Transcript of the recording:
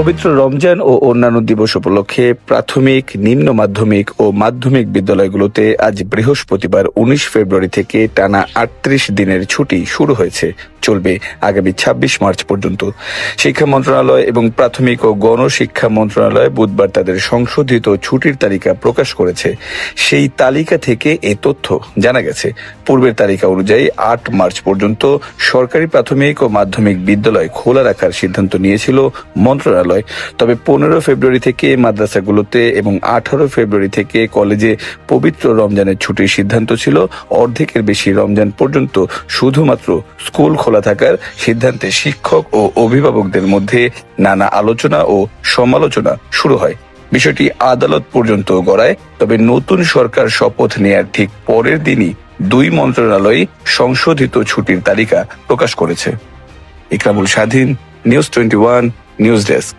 পবিত্র রমজান ও অন্যান্য দিবস উপলক্ষে প্রাথমিক, নিম্ন মাধ্যমিক ও মাধ্যমিক বিদ্যালয়গুলোতে আজ বৃহস্পতিবার ১৯ ফেব্রুয়ারি থেকে টানা ৩৮ দিনের ছুটি শুরু হয়েছে, চলবে আগামী ২৬ মার্চ পর্যন্ত। শিক্ষা মন্ত্রণালয় এবং প্রাথমিক ও গণশিক্ষা মন্ত্রণালয় বুধবার তাদের সংশোধিত ছুটির তালিকা প্রকাশ করেছে। সেই তালিকা থেকে এ তথ্য জানা গেছে। পূর্বের তালিকা অনুযায়ী ৮ মার্চ পর্যন্ত সরকারি প্রাথমিক ও মাধ্যমিক বিদ্যালয় খোলা রাখার সিদ্ধান্ত নিয়েছিল মন্ত্রণালয়। তবে ১৫ ফেব্রুয়ারি থেকে মাদ্রাসাগুলোতে এবং ১৮ ফেব্রুয়ারি থেকে কলেজে পবিত্র রমজানের ছুটির সিদ্ধান্ত ছিল। অর্ধেকের বেশি রমজান পর্যন্ত শুধুমাত্র স্কুল খোলা থাকার সিদ্ধান্তে শিক্ষক ও অভিভাবকদের মধ্যে নানা আলোচনা ও সমালোচনা শুরু হয়। বিষয়টি আদালত পর্যন্ত গড়ায়। তবে নতুন সরকার শপথ নেয়ার ঠিক পরের দিনই দুই মন্ত্রণালয় সংশোধিত ছুটির তালিকা প্রকাশ করেছে। ইকরামুল স্বাধীন, নিউজ 21 নিউজ ডেস্ক।